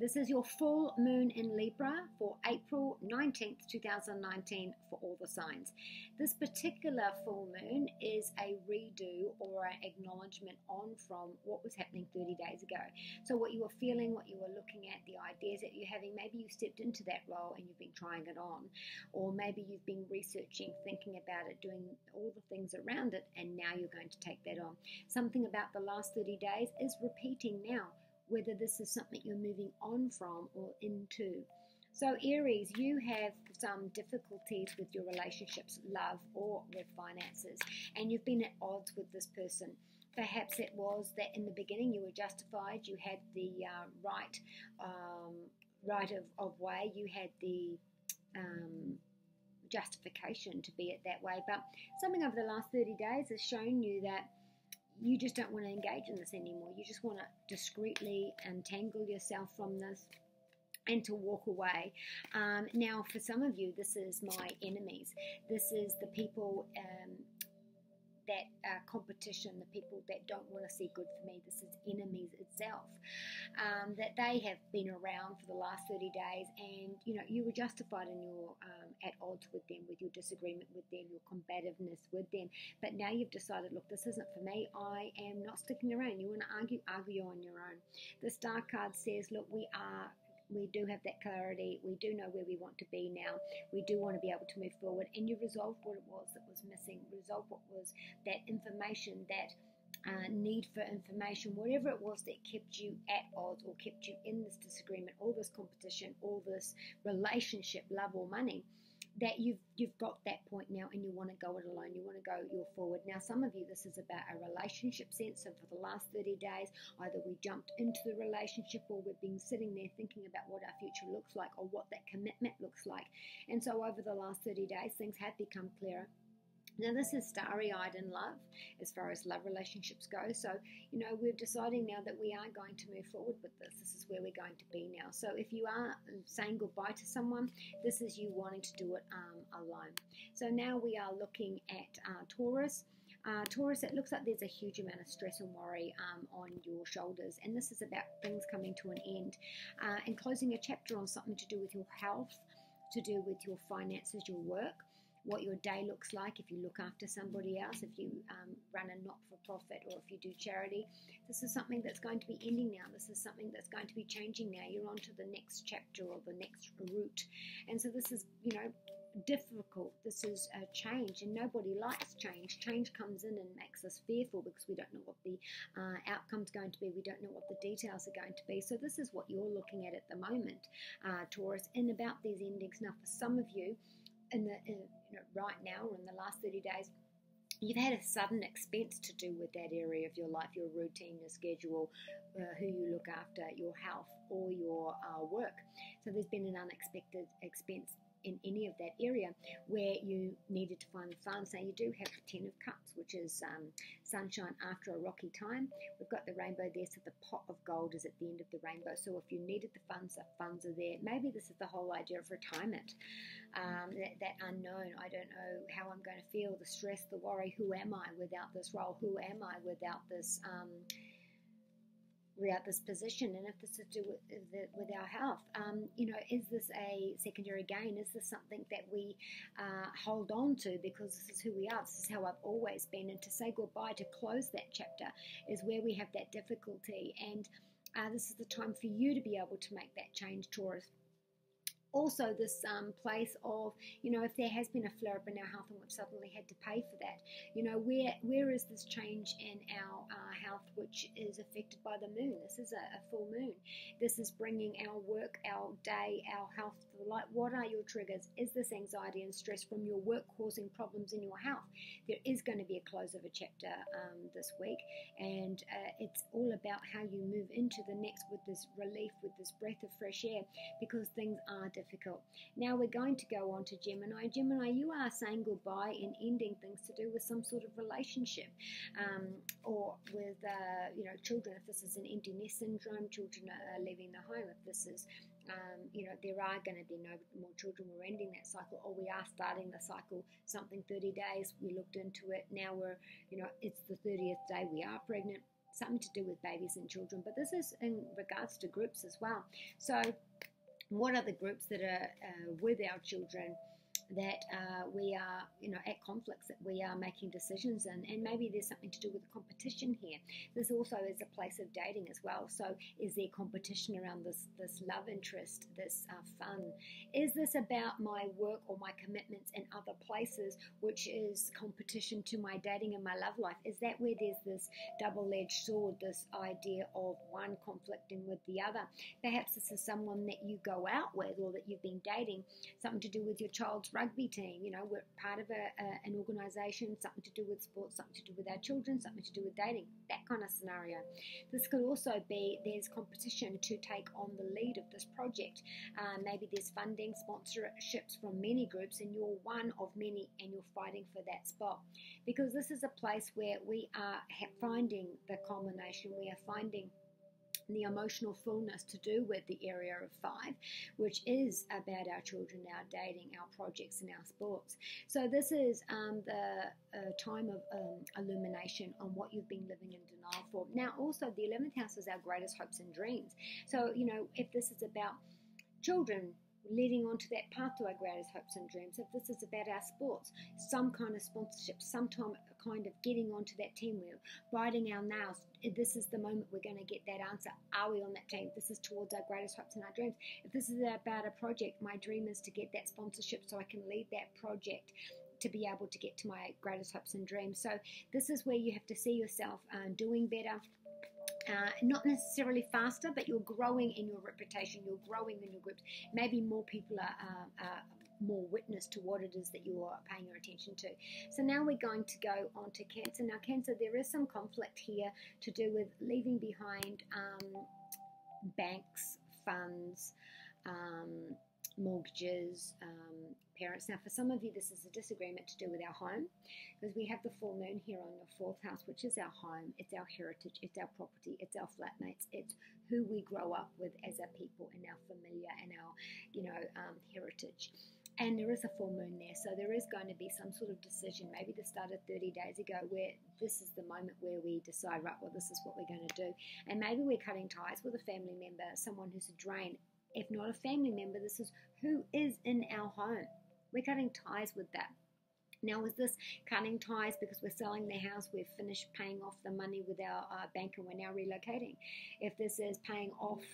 This is your full moon in Libra for April 19th, 2019 for all the signs. This particular full moon is a redo or an acknowledgement on from what was happening 30 days ago. So what you were feeling, what you were looking at, the ideas that you're having, maybe you stepped into that role and you've been trying it on, or maybe you've been researching, thinking about it, doing all the things around it, and now you're going to take that on. Something about the last 30 days is repeating now, whether this is something you're moving on from or into. So Aries, you have some difficulties with your relationships, love, or with finances, and you've been at odds with this person. Perhaps it was that in the beginning you were justified, you had the right of way, you had the justification to be it that way, but something over the last 30 days has shown you that you just don't want to engage in this anymore. You just want to discreetly untangle yourself from this and to walk away. Now, for some of you, this is my enemies. This is the people that are competition, the people that don't want to see good for me. This is enemies itself. That they have been around for the last 30 days, and you were justified in your at odds with them, with your disagreement with them, your combativeness with them. But now you've decided, look, this isn't for me. I am not sticking around. You want to argue on your own. The Star card says, look, we do have that clarity. We do know where we want to be now. We do want to be able to move forward. And you resolved what it was that was missing. Resolved what was that information, that need for information, whatever it was that kept you at odds or kept you in this disagreement, all this competition, all this relationship, love or money, that you've got that point now and you want to go it alone. You want to go your forward. Now, some of you, this is about a relationship sense. So for the last 30 days, either we jumped into the relationship or we've been sitting there thinking about what our future looks like or what that commitment looks like. And so over the last 30 days, things have become clearer. Now, this is starry-eyed in love as far as love relationships go. So, we're deciding now that we are going to move forward with this. This is where we're going to be now. So if you are saying goodbye to someone, this is you wanting to do it alone. So now we are looking at Taurus. Taurus, it looks like there's a huge amount of stress and worry on your shoulders. And this is about things coming to an end and closing a chapter on something to do with your health, to do with your finances, your work, what your day looks like if you look after somebody else, if you run a not-for-profit, or if you do charity. This is something that's going to be ending now. This is something that's going to be changing now. You're on to the next chapter or the next route. And so this is, difficult. This is a change, and nobody likes change. Change comes in and makes us fearful because we don't know what the outcome's going to be. We don't know what the details are going to be. So this is what you're looking at the moment, Taurus, and about these endings. Now, for some of you, right now or in the last 30 days, you've had a sudden expense to do with that area of your life, your routine, your schedule, who you look after, your health, or your work. So there's been an unexpected expense in any of that area where you needed to find the funds. Now you do have the 10 of Cups, which is sunshine after a rocky time. We've got the rainbow there, so the pot of gold is at the end of the rainbow. So if you needed the funds are there. Maybe this is the whole idea of retirement, that unknown. I don't know how I'm going to feel, the stress, the worry. Who am I without this role? Who am I without this position? And if this is to do with our health, is this a secondary gain? Is this something that we hold on to because this is who we are? This is how I've always been. And to say goodbye, to close that chapter, is where we have that difficulty. And this is the time for you to be able to make that change, Taurus. Also, this place of, if there has been a flare-up in our health and we've suddenly had to pay for that, where is this change in our health which is affected by the moon? This is a full moon. This is bringing our work, our day, our health to the light. What are your triggers? Is this anxiety and stress from your work causing problems in your health? There is going to be a close of a chapter this week, and it's all about how you move into the next with this relief, with this breath of fresh air, because things are difficult. Now we're going to go on to Gemini. Gemini, you are saying goodbye and ending things to do with some sort of relationship, or with children. If this is an empty nest syndrome, children are leaving the home. If this is there are going to be no more children, we're ending that cycle, or we are starting the cycle, something 30 days, we looked into it, now we're, it's the 30th day, we are pregnant, something to do with babies and children, but this is in regards to groups as well. So what are the groups that are with our children that we are, at conflicts, that we are making decisions in, and maybe there's something to do with the competition here. This also is a place of dating as well. So is there competition around this love interest, this fun? Is this about my work or my commitments in other places, which is competition to my dating and my love life? Is that where there's this double-edged sword, this idea of one conflicting with the other? Perhaps this is someone that you go out with or that you've been dating, something to do with your child's rugby team, we're part of an organisation, something to do with sports, something to do with our children, something to do with dating, that kind of scenario. This could also be there's competition to take on the lead of this project. Maybe there's funding, sponsorships from many groups, and you're one of many, and you're fighting for that spot. Because this is a place where we are finding the culmination, we are finding the emotional fullness to do with the area of 5, which is about our children, our dating, our projects, and our sports. So this is the time of illumination on what you've been living in denial for. Now, also, the 11th house is our greatest hopes and dreams. So, if this is about children leading on to that path to our greatest hopes and dreams, if this is about our sports, some kind of sponsorship, some kind of getting onto that team, we're biting our nails, this is the moment we're going to get that answer. Are we on that team? This is towards our greatest hopes and our dreams. If this is about a project, my dream is to get that sponsorship so I can lead that project to be able to get to my greatest hopes and dreams. So this is where you have to see yourself doing better. Not necessarily faster, but you're growing in your reputation, you're growing in your groups. Maybe more people are more witness to what it is that you are paying your attention to. So now we're going to go on to Cancer. Now Cancer, there is some conflict here to do with leaving behind banks, funds, mortgages, parents. Now for some of you this is a disagreement to do with our home, because we have the full moon here on your 4th house, which is our home, it's our heritage, it's our property, it's our flatmates, it's who we grow up with as a people and our familiar and our heritage. And there is a full moon there, so there is going to be some sort of decision, maybe this started 30 days ago, where this is the moment where we decide, right, well, this is what we're going to do. And maybe we're cutting ties with a family member, someone who's a drain. If not a family member, this is who is in our home. We're cutting ties with that. Now, is this cutting ties because we're selling the house, we've finished paying off the money with our bank and we're now relocating? If this is paying off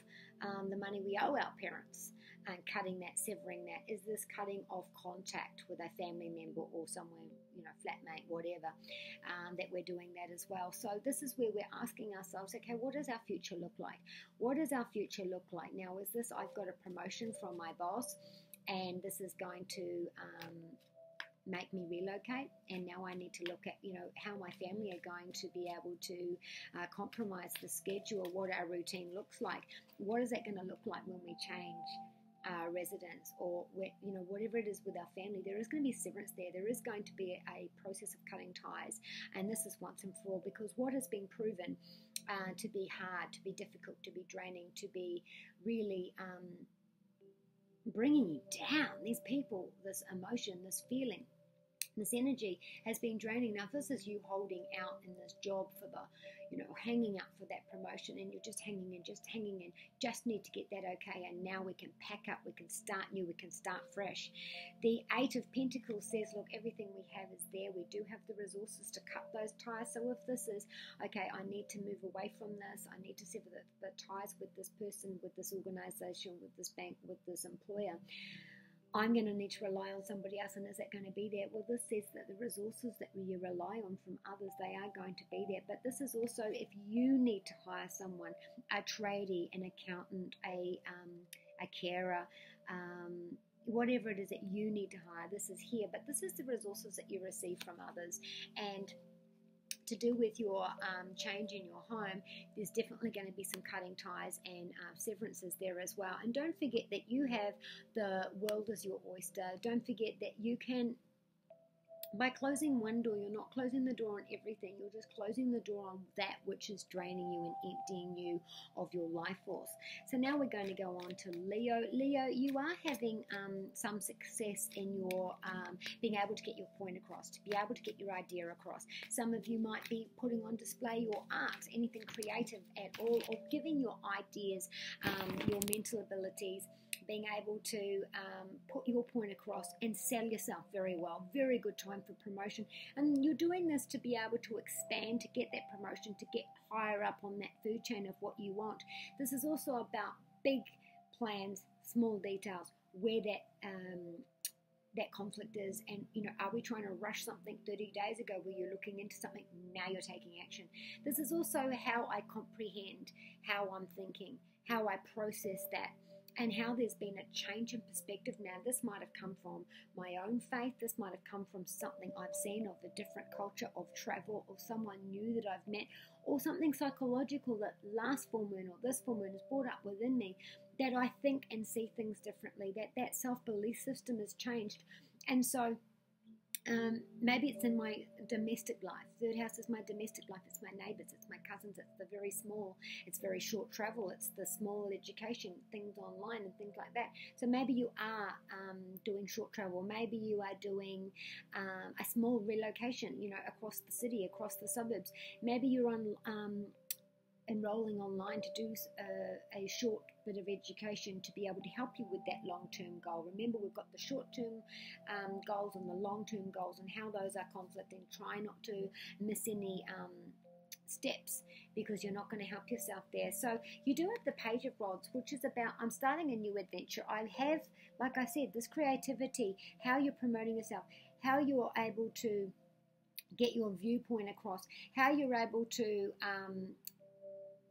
the money we owe our parents and cutting that, severing that, is this cutting off contact with a family member or someone, flatmate, whatever, that we're doing that as well? So this is where we're asking ourselves, okay, what does our future look like? What does our future look like? Now, is this, I've got a promotion from my boss and this is going to make me relocate, and now I need to look at how my family are going to be able to compromise the schedule, what our routine looks like. What is that going to look like when we change residence, or whatever it is with our family? There is going to be severance there. There is going to be a process of cutting ties, and this is once and for all, because what has been proven to be hard, to be difficult, to be draining, to be really bringing you down, these people, this emotion, this feeling, this energy has been draining. Now, if this is you holding out in this job for the, hanging out for that promotion, and you're just hanging in, just need to get that okay, and now we can pack up, we can start new, we can start fresh. The 8 of Pentacles says, look, everything we have is there. We do have the resources to cut those ties. So if this is, okay, I need to move away from this, I need to sever the ties with this person, with this organization, with this bank, with this employer, I'm going to need to rely on somebody else. And is that going to be there? Well, this says that the resources that you rely on from others, they are going to be there. But this is also if you need to hire someone, a tradie, an accountant, a carer, whatever it is that you need to hire, this is here. But this is the resources that you receive from others. And to do with your change in your home, there's definitely going to be some cutting ties and severances there as well. And don't forget that you have the world as your oyster. Don't forget that you can by closing one door, you're not closing the door on everything. You're just closing the door on that which is draining you and emptying you of your life force. So now we're going to go on to Leo. Leo, you are having some success in your being able to get your point across, to be able to get your idea across. Some of you might be putting on display your art, anything creative at all, or giving your ideas, your mental abilities, being able to put your point across and sell yourself very well. Very good time for promotion. And you're doing this to be able to expand, to get that promotion, to get higher up on that food chain of what you want. This is also about big plans, small details, where that conflict is, and are we trying to rush something 30 days ago where you're looking into something, now you're taking action. This is also how I comprehend, how I'm thinking, how I process that, and how there's been a change in perspective. Now, this might have come from my own faith. This might have come from something I've seen of a different culture, of travel, or someone new that I've met, or something psychological that last full moon or this full moon has brought up within me, that I think and see things differently, that self-belief system has changed. And so maybe it's in my domestic life. Third house is my domestic life. It's my neighbors, it's my cousins, it's the very small, it's very short travel, it's the small education, things online and things like that. So maybe you are doing short travel. Maybe you are doing a small relocation, across the city, across the suburbs. Maybe you're on enrolling online to do a short bit of education to be able to help you with that long-term goal. Remember, we've got the short-term goals and the long-term goals, and how those are conflicting. Try not to miss any steps, because you're not going to help yourself there. So you do have the Page of Rods, which is about, I'm starting a new adventure. I have, like I said, this creativity, how you're promoting yourself, how you're able to get your viewpoint across, how you're able to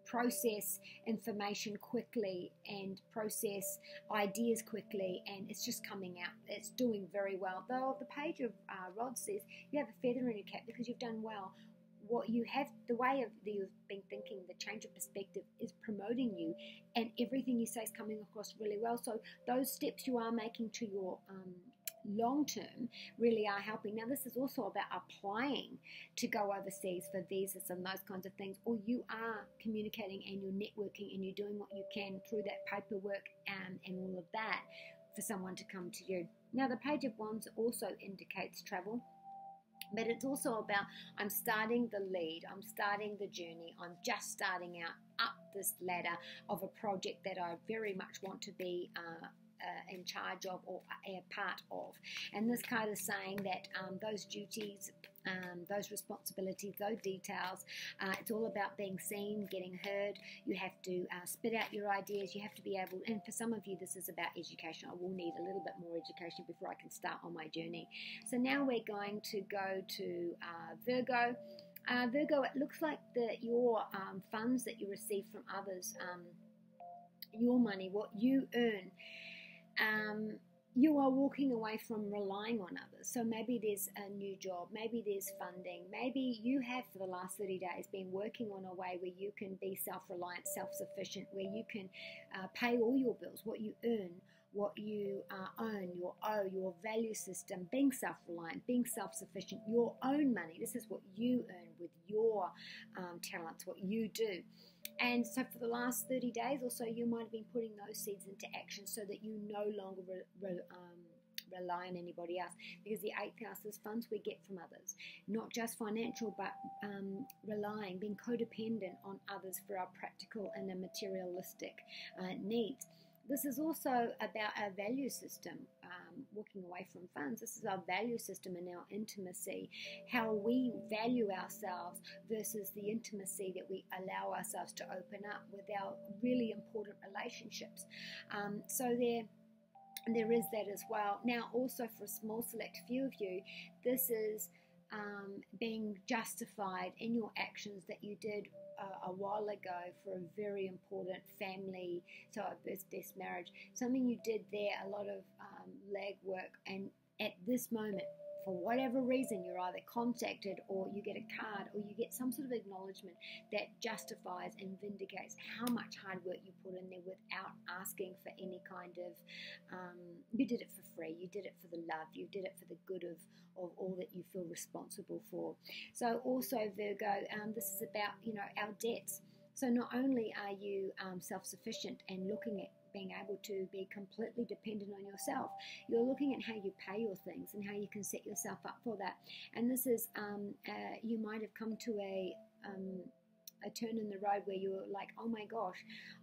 process information quickly and process ideas quickly, and it's just coming out. It's doing very well. Though the Page of Rods says you have a feather in your cap because you've done well. What you have, the way of you've been thinking, the change of perspective is promoting you, and everything you say is coming across really well. So those steps you are making to your long term really are helping. Now, this is also about applying to go overseas for visas and those kinds of things, or you are communicating and you're networking and you're doing what you can through that paperwork and all of that for someone to come to you. Now, the Page of Wands also indicates travel, but it's also about, I'm starting the lead, I'm starting the journey, I'm just starting out up this ladder of a project that I very much want to be in charge of or a part of. And this card is saying that those duties, those responsibilities, those details, it's all about being seen, getting heard. You have to spit out your ideas. You have to be able, and for some of you this is about education. I will need a little bit more education before I can start on my journey. So now we're going to go to Virgo. Virgo, it looks like your funds that you receive from others, your money, what you earn, you are walking away from relying on others. So maybe there's a new job, maybe there's funding, maybe you have for the last 30 days been working on a way where you can be self-reliant, self-sufficient, where you can pay all your bills, what you earn, what you own, your value system, being self-reliant, being self-sufficient, your own money. This is what you earn with your talents, what you do. And so for the last 30 days or so, you might have been putting those seeds into action so that you no longer rely on anybody else. Because the 8th house is funds we get from others. Not just financial, but relying, being codependent on others for our practical and our materialistic needs. This is also about our value system, walking away from funds. This is our value system and our intimacy, how we value ourselves versus the intimacy that we allow ourselves to open up with our really important relationships. So there is that as well. Now, also for a small select few of you, this is being justified in your actions that you did a while ago for a very important family, so a birth marriage, something you did there, a lot of leg work, and at this moment for whatever reason, you're either contacted or you get a card or you get some sort of acknowledgement that justifies and vindicates how much hard work you put in there without asking for any kind of, you did it for free, you did it for the love, you did it for the good of all that you feel responsible for. So also Virgo, this is about, our debts. So not only are you self-sufficient and looking at being able to be completely dependent on yourself, you're looking at how you pay your things and how you can set yourself up for that. And this is, you might have come to a turn in the road where you were like, oh my gosh,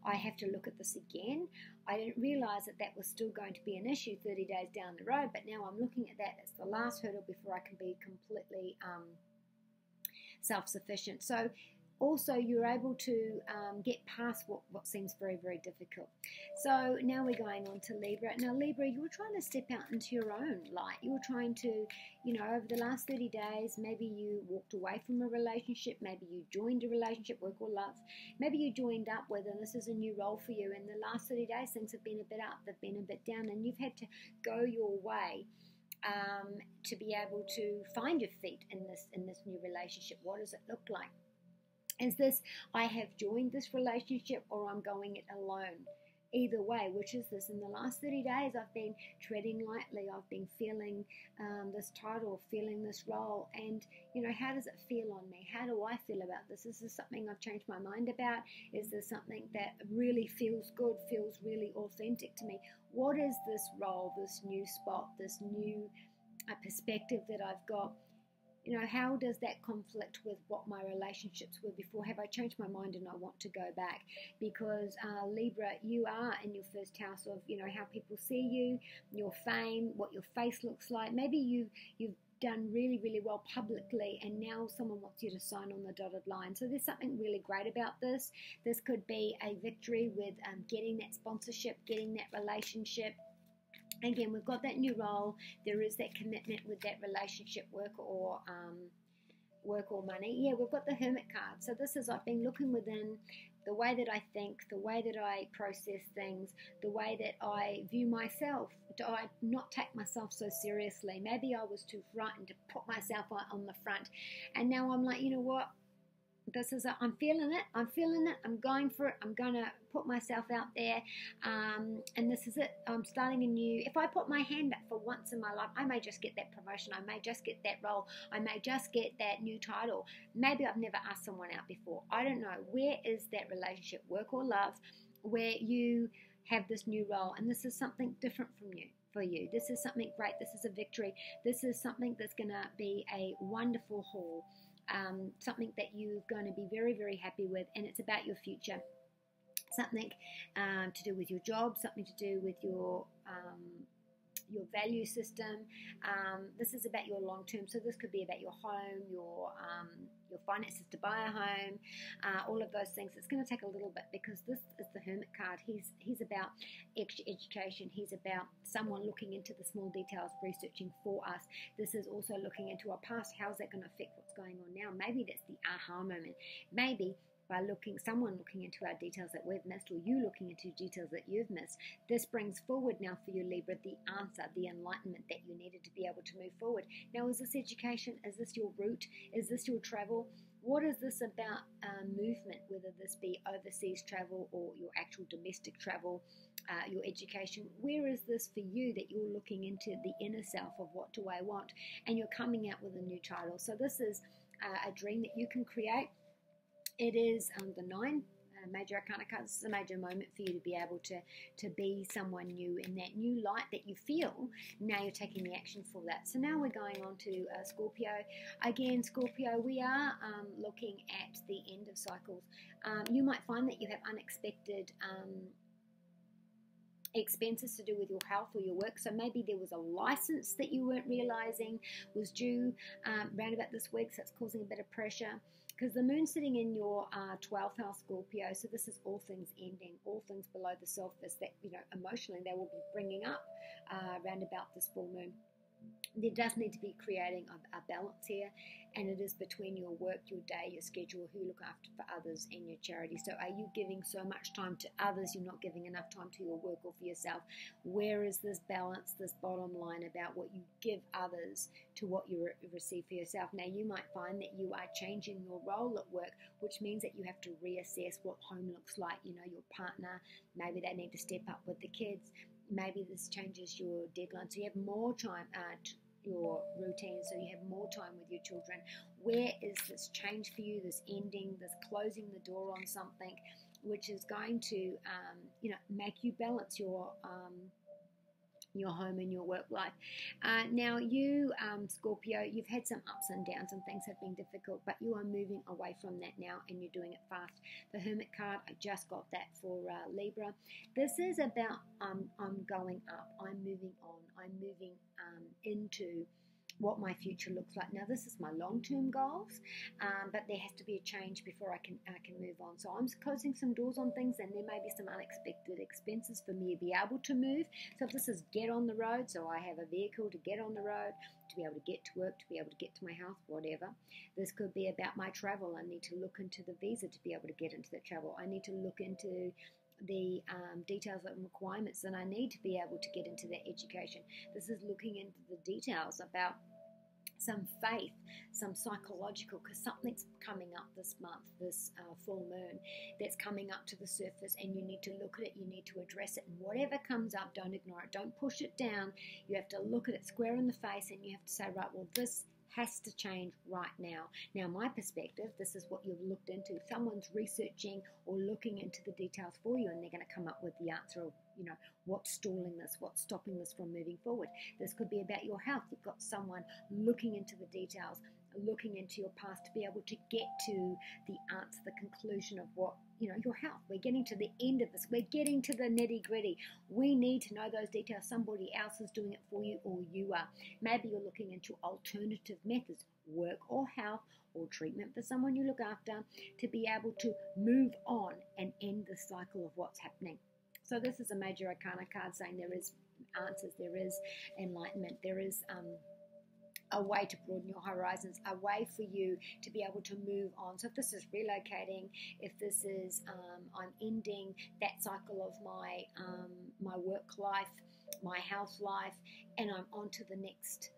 I have to look at this again. I didn't realize that was still going to be an issue 30 days down the road, but now I'm looking at that as the last hurdle before I can be completely self-sufficient. So also you're able to get past what seems very, very difficult. So now we're going on to Libra. Now Libra, you were trying to step out into your own light. You were trying to, over the last 30 days, maybe you walked away from a relationship, maybe you joined a relationship, work or love, maybe you joined up with, and this is a new role for you. In the last 30 days, things have been a bit up, they've been a bit down, and you've had to go your way to be able to find your feet in this new relationship. What does it look like? Is this, I have joined this relationship, or I'm going it alone? Either way, which is this? In the last 30 days, I've been treading lightly. I've been feeling this title, feeling this role. And, how does it feel on me? How do I feel about this? Is this something I've changed my mind about? Is this something that really feels good, feels really authentic to me? What is this role, this new spot, this new perspective that I've got? How does that conflict with what my relationships were before? Have I changed my mind and I want to go back? Because Libra, you are in your first house of, how people see you, your fame, what your face looks like. Maybe you've done really, really well publicly, and now someone wants you to sign on the dotted line. So there's something really great about this. This could be a victory with getting that sponsorship, getting that relationship. Again, we've got that new role. There is that commitment with that relationship, work or money. Yeah, we've got the Hermit card. So this is, I've been looking within, the way that I think, the way that I process things, the way that I view myself. Do I not take myself so seriously? Maybe I was too frightened to put myself on the front. And now I'm like, you know what? This is, I'm feeling it, I'm going for it, I'm going to put myself out there, and this is it. I'm starting a new, if I put my hand up for once in my life, I may just get that promotion, I may just get that role, I may just get that new title. Maybe I've never asked someone out before. I don't know. Where is that relationship, work or love, where you have this new role, and this is something different for you. This is something great. This is a victory. This is something that's going to be a wonderful haul. Something that you're going to be very, very happy with, and it's about your future. Something to do with your job, something to do with your value system. This is about your long term. So this could be about your home, your finances to buy a home, all of those things. It's going to take a little bit, because this is the Hermit card. He's about extra education. He's about someone looking into the small details, researching for us. This is also looking into our past. How's that going to affect what's going on now? Maybe that's the aha moment. Maybe by someone looking into our details that we've missed, or you looking into details that you've missed. This brings forward now for you, Libra, the answer, the enlightenment that you needed to be able to move forward. Now, is this education? Is this your route? Is this your travel? What is this about movement, whether this be overseas travel or your actual domestic travel, your education? Where is this for you that you're looking into the inner self of what do I want? And you're coming out with a new title. So this is a dream that you can create. It is the 9 major arcana cards. This is a major moment for you to be able to be someone new in that new light that you feel. Now you're taking the action for that. So now we're going on to Scorpio. Again, Scorpio, we are looking at the end of cycles. You might find that you have unexpected expenses to do with your health or your work. So maybe there was a license that you weren't realizing was due around about this week, so it's causing a bit of pressure. Because the moon's sitting in your 12th house, Scorpio, so this is all things ending, all things below the surface that, emotionally they will be bringing up around about this full moon. there does need to be creating a balance here, and it is between your work, your day, your schedule, who you look after for others, and your charity. So are you giving so much time to others you're not giving enough time to your work or for yourself? Where is this balance, this bottom line about what you give others to what you receive for yourself? Now you might find that you are changing your role at work, which means that you have to reassess what home looks like. You know, your partner, maybe they need to step up with the kids. Maybe this changes your deadline, so you have more time your routine, so you have more time with your children. Where is this change for you, this ending, this closing the door on something, which is going to make you balance your home and your work life? Now you, Scorpio, you've had some ups and downs and things have been difficult, but you are moving away from that now and you're doing it fast. The Hermit card, I just got that for Libra. This is about I'm going up, I'm moving on, I'm moving into what my future looks like. Now this is my long-term goals, but there has to be a change before I can move on. So I'm closing some doors on things, and there may be some unexpected expenses for me to be able to move. So if this is get on the road, so I have a vehicle to get on the road, to be able to get to work, to be able to get to my house, whatever. This could be about my travel. I need to look into the visa to be able to get into the travel. I need to look into the details and requirements, and I need to be able to get into that education. This is looking into the details about some faith, some psychological, because something's coming up this month, this full moon, that's coming up to the surface, and you need to look at it, you need to address it, and whatever comes up, don't ignore it, don't push it down. You have to look at it square in the face, and you have to say, right, well, this has to change right now. Now, my perspective, this is what you've looked into. Someone's researching or looking into the details for you, and they're going to come up with the answer of, what's stalling this, what's stopping this from moving forward. This could be about your health. You've got someone looking into the details, looking into your past to be able to get to the answer, the conclusion of what, your health. We're getting to the end of this. We're getting to the nitty gritty. We need to know those details. Somebody else is doing it for you, or you are. Maybe you're looking into alternative methods, work or health, or treatment for someone you look after, to be able to move on and end the cycle of what's happening. So this is a major arcana card saying there is answers, there is enlightenment, there is a way to broaden your horizons, a way for you to be able to move on. So if this is relocating, if this is I'm ending that cycle of my work life, my health life, and I'm on to the next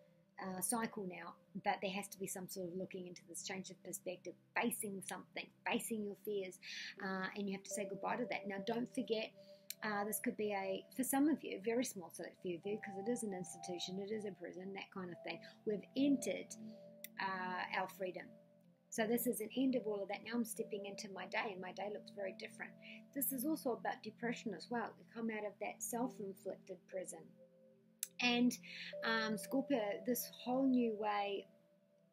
cycle now, that there has to be some sort of looking into this change of perspective, facing something, facing your fears, and you have to say goodbye to that. Now don't forget, this could be for some of you, very small select few of you, because it is an institution, it is a prison, that kind of thing. We've entered our freedom. So this is an end of all of that. Now I'm stepping into my day, and my day looks very different. This is also about depression as well. We come out of that self-inflicted prison. And Scorpio, this whole new way,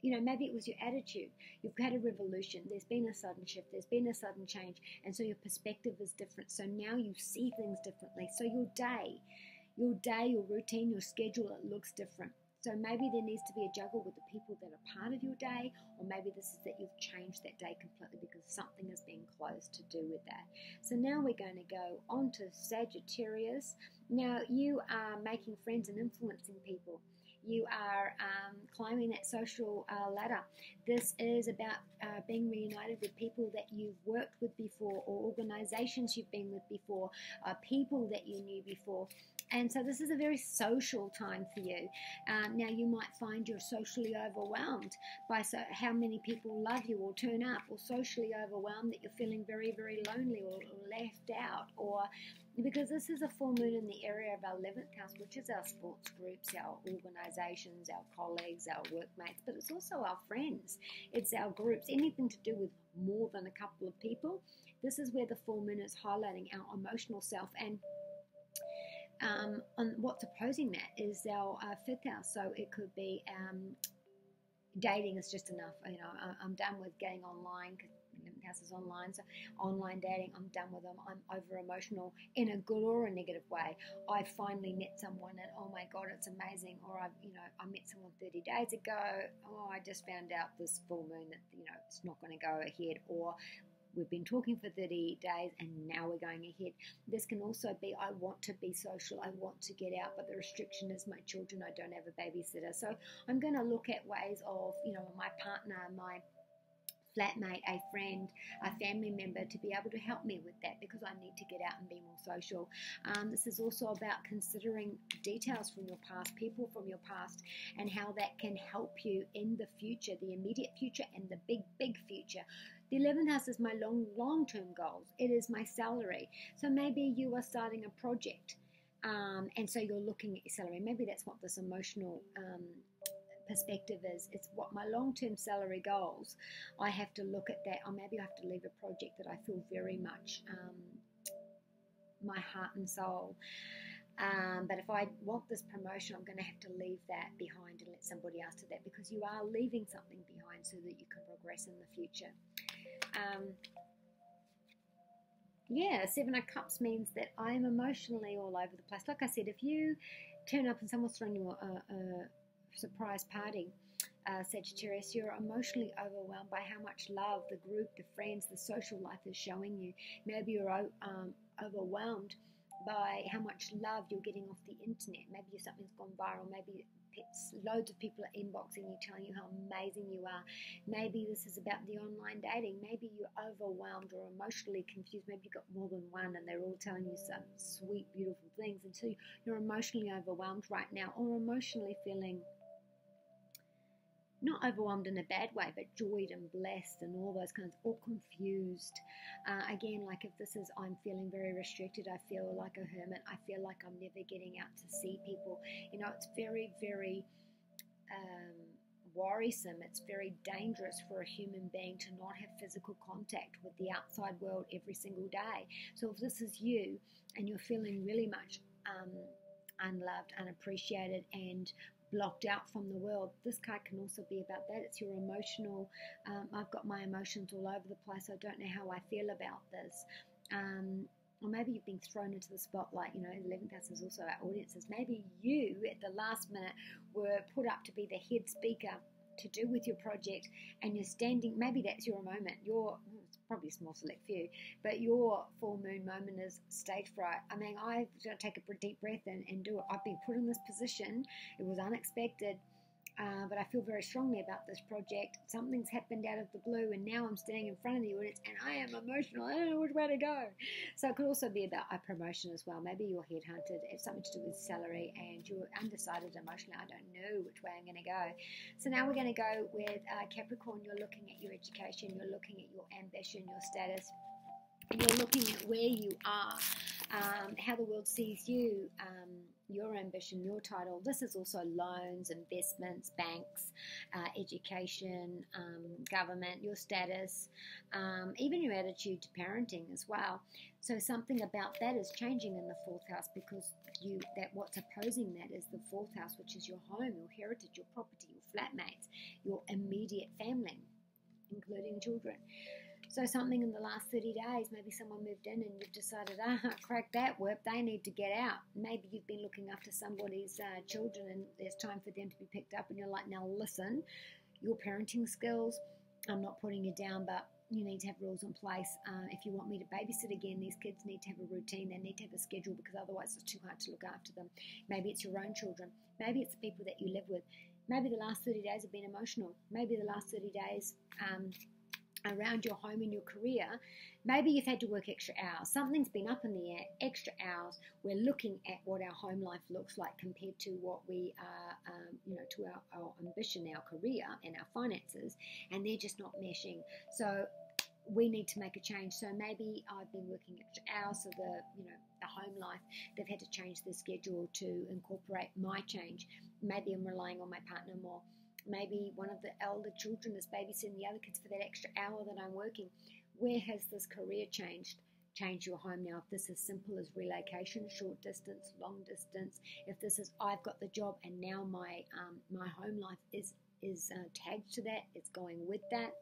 maybe it was your attitude. You've had a revolution. There's been a sudden shift. There's been a sudden change. And so your perspective is different. So now you see things differently. So your day, your routine, your schedule, it looks different. So maybe there needs to be a juggle with the people that are part of your day, or maybe this is that you've changed that day completely because something has been closed to do with that. So now we're going to go on to Sagittarius. Now you are making friends and influencing people. You are climbing that social ladder. This is about being reunited with people that you've worked with before, or organizations you've been with before, people that you knew before. And so this is a very social time for you. Now you might find you're socially overwhelmed by how many people love you or turn up, or socially overwhelmed that you're feeling very, very lonely or left out, or because this is a full moon in the area of our 11th house, which is our sports groups, our organizations, our colleagues, our workmates, but it's also our friends. It's our groups, anything to do with more than a couple of people. This is where the full moon is highlighting our emotional self. And on what's opposing that is our 5th house. So it could be dating is just enough. I'm done with getting online, because the house is online. So online dating, I'm done with them. I'm over emotional in a good or a negative way. I finally met someone, and oh my God, it's amazing. Or I met someone 30 days ago. Oh, I just found out this full moon that it's not going to go ahead. Or we've been talking for 30 days and now we're going ahead. This can also be, I want to be social, I want to get out, but the restriction is my children, I don't have a babysitter. So I'm going to look at ways of, my partner, my flatmate, a friend, a family member to be able to help me with that, because I need to get out and be more social. This is also about considering details from your past, people from your past, and how that can help you in the future, the immediate future and the big future. The 11th house is my long-term goals. It is my salary. So maybe you are starting a project, and so you're looking at your salary. Maybe that's what this emotional perspective is. It's what my long-term salary goals. I have to look at that, or maybe I have to leave a project that I feel very much my heart and soul. But if I want this promotion, I'm going to have to leave that behind and let somebody else do that, because you are leaving something behind so that you can progress in the future. Yeah, 7 of Cups means that I am emotionally all over the place. Like I said, if you turn up and someone's throwing you a surprise party, Sagittarius, you're emotionally overwhelmed by how much love the group, the friends, the social life is showing you. Maybe you're overwhelmed by how much love you're getting off the internet. Maybe something's gone viral. Maybe loads of people are inboxing you, telling you how amazing you are. Maybe this is about the online dating. Maybe you're overwhelmed or emotionally confused. Maybe you've got more than one and they're all telling you some sweet, beautiful things, and so you're emotionally overwhelmed right now, or emotionally feeling not overwhelmed in a bad way, but joyed and blessed and all those kinds, or confused. Again, like if this is, I'm feeling very restricted, I feel like a hermit, I feel like I'm never getting out to see people. It's very, very worrisome. It's very dangerous for a human being to not have physical contact with the outside world every single day. So if this is you and you're feeling really much unloved, unappreciated, and blocked out from the world, this card can also be about that. It's your emotional, I've got my emotions all over the place, I don't know how I feel about this. Or maybe you've been thrown into the spotlight. The 11th house is also our audiences. Maybe you, at the last minute, were put up to be the head speaker to do with your project, and you're standing, maybe that's your moment. It's probably a small select few, but your full moon moment is stage fright. I mean, I've got to take a deep breath and do it. I've been put in this position. It was unexpected. But I feel very strongly about this project. Something's happened out of the blue, and now I'm standing in front of the audience, and I am emotional. I don't know which way to go. So it could also be about a promotion as well. Maybe you're headhunted. It's something to do with salary, and you're undecided emotionally. I don't know which way I'm going to go. So now we're going to go with Capricorn. You're looking at your education. You're looking at your ambition, your status. You're looking at where you are, how the world sees you, your ambition, your title. This is also loans, investments, banks, education, government, your status, even your attitude to parenting as well. So something about that is changing in the 4th house, because what's opposing that is the 4th house, which is your home, your heritage, your property, your flatmates, your immediate family, including children. So something in the last 30 days, maybe someone moved in and you've decided, crack that whip, they need to get out. Maybe you've been looking after somebody's children and there's time for them to be picked up, and you're like, now listen, your parenting skills, I'm not putting you down, but you need to have rules in place. If you want me to babysit again, these kids need to have a routine. They need to have a schedule, because otherwise it's too hard to look after them. Maybe it's your own children. Maybe it's the people that you live with. Maybe the last 30 days have been emotional. Maybe the last 30 days around your home and your career, maybe you've had to work extra hours. Something's been up in the air, extra hours. We're looking at what our home life looks like compared to what we are, to our ambition, our career, and our finances, and they're just not meshing. So we need to make a change. So maybe I've been working extra hours, so the home life, they've had to change their schedule to incorporate my change. Maybe I'm relying on my partner more. Maybe one of the elder children is babysitting the other kids for that extra hour that I'm working. Where has this career changed your home now? If this is simple as relocation, short distance, long distance, if this is I've got the job and now my home life is tagged to that, it's going with that.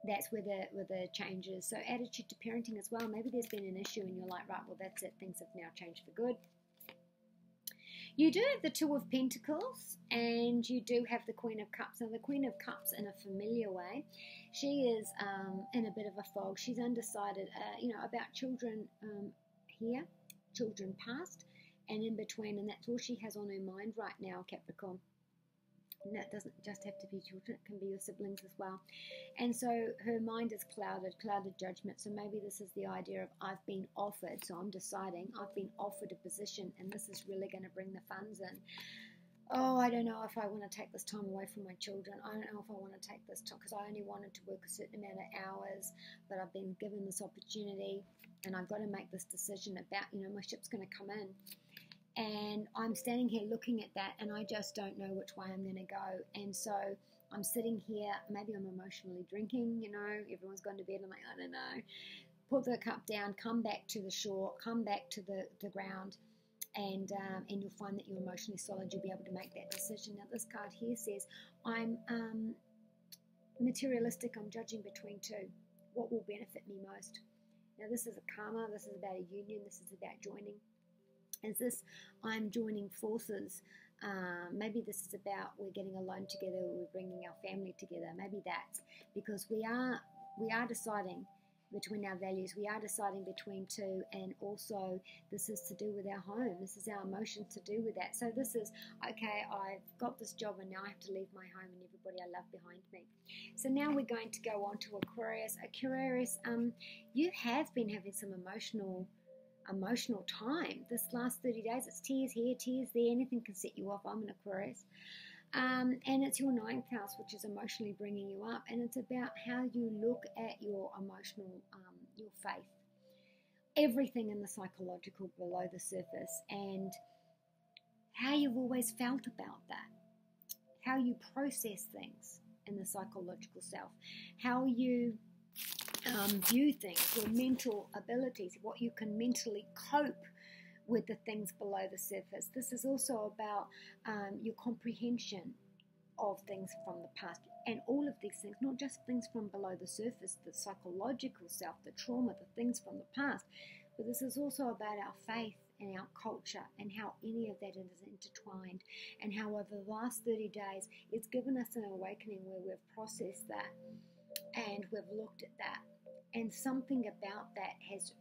That's where the change is. So attitude to parenting as well. Maybe there's been an issue and you're like, right, well, that's it. Things have now changed for good. You do have the Two of Pentacles, and you do have the Queen of Cups. Now, the Queen of Cups, in a familiar way, she is in a bit of a fog. She's undecided, about children here, children past, and in between, and that's all she has on her mind right now, Capricorn. And that doesn't just have to be children, it can be your siblings as well. And so her mind is clouded judgment. So maybe this is the idea of I've been offered, so I'm deciding, I've been offered a position, and this is really going to bring the funds in. Oh, I don't know if I want to take this time away from my children. I don't know if I want to take this time, because I only wanted to work a certain amount of hours, but I've been given this opportunity, and I've got to make this decision about, my ship's going to come in. And I'm standing here looking at that, and I just don't know which way I'm going to go. And so I'm sitting here, maybe I'm emotionally drinking, everyone's gone to bed. I'm like, I don't know. Put the cup down, come back to the shore, come back to the ground, and you'll find that you're emotionally solid. You'll be able to make that decision. Now, this card here says, I'm materialistic. I'm judging between two. What will benefit me most? Now, this is a karma. This is about a union. This is about joining. Is this I'm joining forces? Maybe this is about we're getting a loan together, or we're bringing our family together. Maybe that's because we are deciding between our values. We are deciding between two, and also this is to do with our home. This is our emotions to do with that. So this is, okay, I've got this job, and now I have to leave my home and everybody I love behind me. So now we're going to go on to Aquarius. Aquarius, you have been having some emotional time this last 30 days. It's tears here, tears there. Anything can set you off. I'm an Aquarius. And it's your 9th house, which is emotionally bringing you up. And it's about how you look at your emotional, your faith. Everything in the psychological below the surface, and how you've always felt about that. How you process things in the psychological self. How you view things, your mental abilities, what you can mentally cope with the things below the surface. This is also about your comprehension of things from the past, and all of these things, not just things from below the surface, the psychological self, the trauma, the things from the past, but this is also about our faith and our culture, and how any of that is intertwined, and how over the last 30 days it's given us an awakening where we've processed that and we've looked at that. And something about that has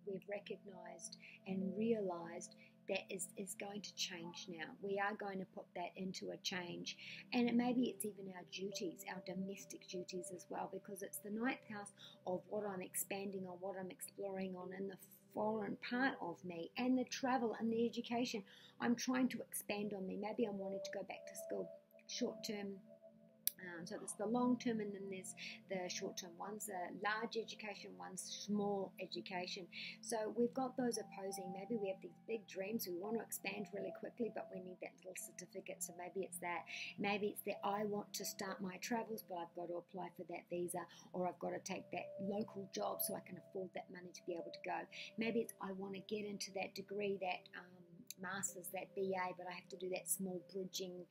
we've recognized and realized that is going to change now. We are going to put that into a change. And maybe it's even our duties, our domestic duties as well, because it's the 9th house of what I'm expanding on, what I'm exploring on in the foreign part of me, and the travel and the education. I'm trying to expand on me. Maybe I'm wanting to go back to school short-term. So there's the long-term, and then there's the short-term. One's a large education, one's small education. So we've got those opposing. Maybe we have these big dreams. We want to expand really quickly, but we need that little certificate. So maybe it's that. Maybe it's that I want to start my travels, but I've got to apply for that visa, or I've got to take that local job so I can afford that money to be able to go. Maybe it's I want to get into that degree, that Masters, that BA, but I have to do that small bridging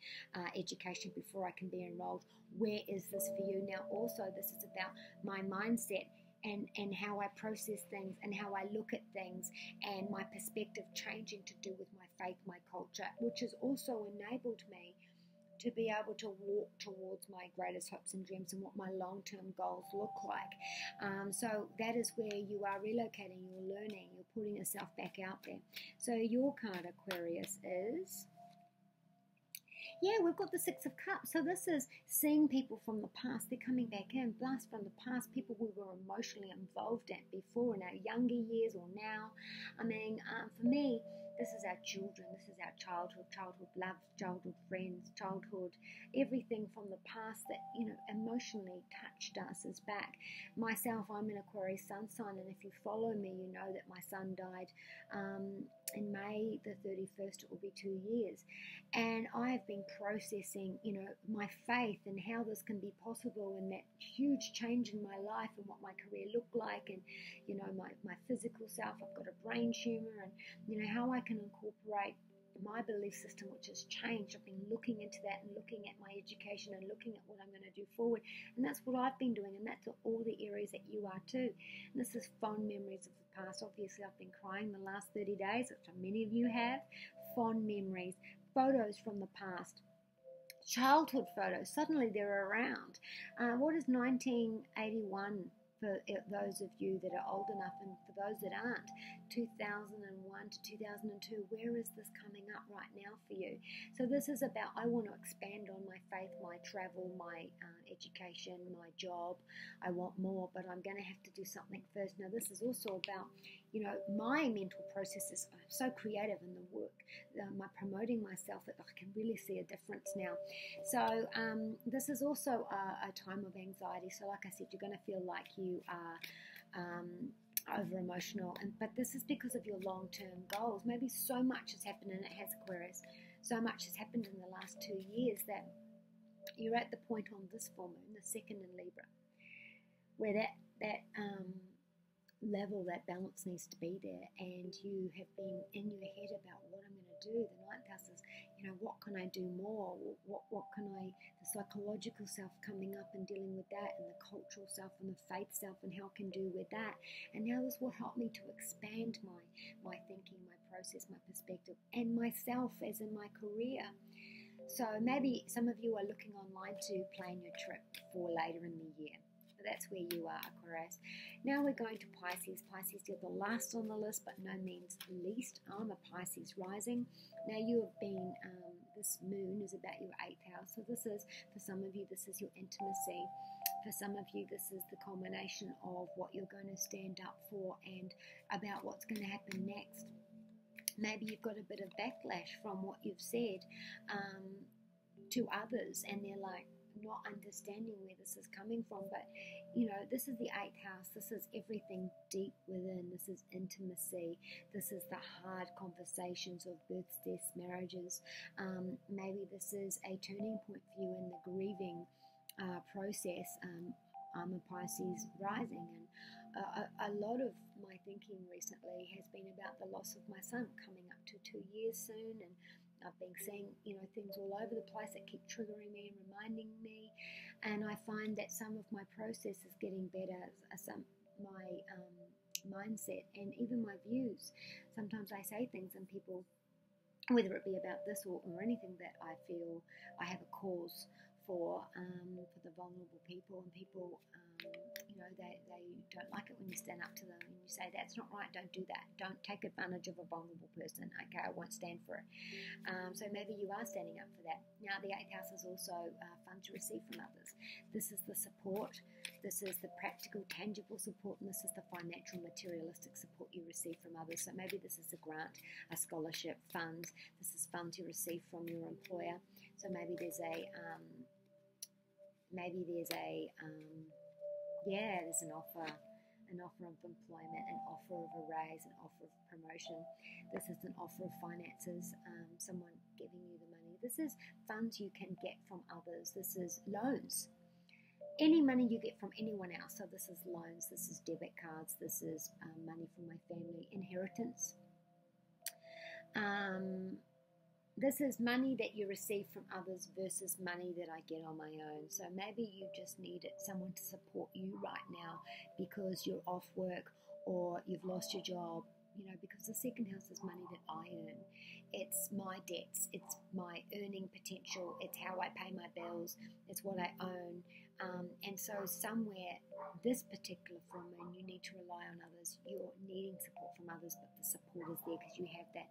education before I can be enrolled. Where is this for you? Now, also, this is about my mindset and how I process things and how I look at things, and my perspective changing to do with my faith, my culture, which has also enabled me to be able to walk towards my greatest hopes and dreams and what my long-term goals look like. So that is where you are relocating, you're learning, you're putting yourself back out there. So your card, Aquarius, is... yeah, we've got the 6 of Cups. So this is seeing people from the past. They're coming back in. Blast from the past, people we were emotionally involved in before in our younger years or now. I mean, for me, this is our children. This is our childhood love, childhood friends, childhood, everything from the past that, emotionally touched us is back. Myself, I'm an Aquarius sun sign, and if you follow me, you know that my son died in May the 31st. It will be 2 years. And I have been processing, my faith and how this can be possible, and that huge change in my life and what my career looked like, and, my physical self. I've got a brain tumor, and, how I can incorporate my belief system, which has changed. I've been looking into that and looking at my education and looking at what I'm going to do forward. And that's what I've been doing, and that's all the areas that you are too. And this is fond memories of the past. Obviously, I've been crying the last 30 days, which many of you have. Fond memories, photos from the past, childhood photos. Suddenly they're around. What is 1981 for those of you that are old enough, and for those that aren't? 2001 to 2002. Where is this coming up right now for you? So this is about, I want to expand on my faith, my travel, my education, my job. I want more, but I'm going to have to do something first. Now this is also about, you know, my mental processes. I'm so creative in the work, my promoting myself, that I can really see a difference now. So this is also a time of anxiety. So like I said, you're going to feel like you are over emotional, but this is because of your long-term goals. Maybe so much has happened, and it has, Aquarius. So much has happened in the last 2 years that you're at the point on this full moon, the second in Libra, where that level, that balance needs to be there, and you have been in your head about what I'm going to do. The ninth house is, you know, what can I do more? What can I, the psychological self coming up and dealing with that, and the cultural self and the faith self, and how I can do with that. And now this will help me to expand my thinking, my process, my perspective, and myself as in my career. So maybe some of you are looking online to plan your trip for later in the year. That's where you are, Aquarius. Now we're going to Pisces. Pisces, you're the last on the list, but no means least. I'm a Pisces rising. Now you have been, this moon is about your 8th house. So this is, for some of you, this is your intimacy. For some of you, this is the culmination of what you're going to stand up for and about what's going to happen next. Maybe you've got a bit of backlash from what you've said to others, and they're like, not understanding where this is coming from. But you know, this is the 8th house. This is everything deep within. This is intimacy. This is the hard conversations of births, deaths, marriages. Maybe this is a turning point for you in the grieving process. I'm a Pisces rising, and a lot of my thinking recently has been about the loss of my son, coming up to 2 years soon, and I've been seeing, you know, things all over the place that keep triggering me and reminding me, and I find that some of my process is getting better, my mindset and even my views. Sometimes I say things and people, whether it be about this or anything that I feel I have a cause for the vulnerable people, and people, you know, they don't like it when you stand up to them and you say, that's not right, don't do that, don't take advantage of a vulnerable person. Okay, I won't stand for it. So maybe you are standing up for that. Now the 8th house is also fun to receive from others. This is the support, this is the practical, tangible support, and this is the financial, materialistic support you receive from others. So maybe this is a grant, a scholarship, funds. This is funds you receive from your employer. So maybe there's there's an offer of employment, an offer of a raise, an offer of promotion. This is an offer of finances, someone giving you the money. This is funds you can get from others. This is loans. Any money you get from anyone else. So this is loans, this is debit cards, this is money from my family, inheritance. This is money that you receive from others versus money that I get on my own. So maybe you just need someone to support you right now because you're off work or you've lost your job, you know, because the second house is money that I earn. It's my debts, it's my earning potential, it's how I pay my bills, it's what I own. And so somewhere, this particular full moon, you need to rely on others. You're needing support from others, but the support is there because you have that.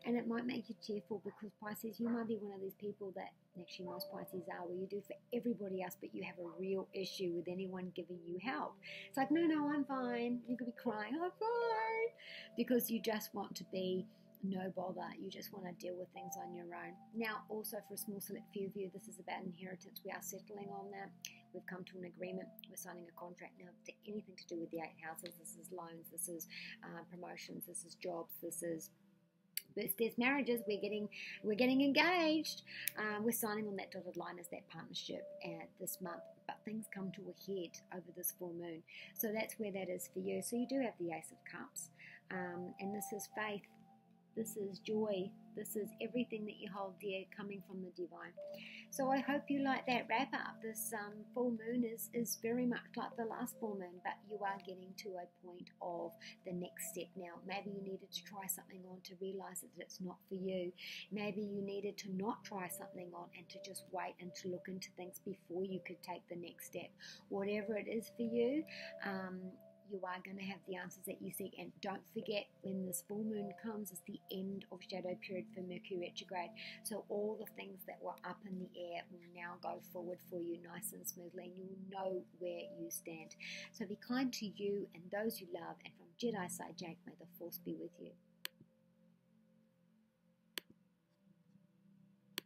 And it might make you tearful because Pisces, you might be one of these people that, actually most Pisces are, where you do for everybody else, but you have a real issue with anyone giving you help. It's like, no, I'm fine. You could be crying, I'm fine. Because you just want to be no bother. You just want to deal with things on your own. Now, also for a small select few of you, this is about inheritance. We are settling on that. We've come to an agreement. We're signing a contract now. To anything to do with the 8 houses. This is loans. This is promotions. This is jobs. This is birthdays, marriages. We're getting engaged. We're signing on that dotted line as that partnership this month. But things come to a head over this full moon. So that's where that is for you. So you do have the Ace of Cups, and this is faith. This is joy. This is everything that you hold dear coming from the divine. So I hope you like that wrap up. This full moon is very much like the last full moon, but you are getting to a point of the next step now. Maybe you needed to try something on to realize that it's not for you. Maybe you needed to not try something on and to just wait and to look into things before you could take the next step. Whatever it is for you, you are going to have the answers that you seek. And don't forget, when this full moon comes, it's the end of shadow period for Mercury retrograde. So all the things that were up in the air will now go forward for you nice and smoothly, and you'll know where you stand. So be kind to you and those you love. And from Jedi Side Jake, may the force be with you.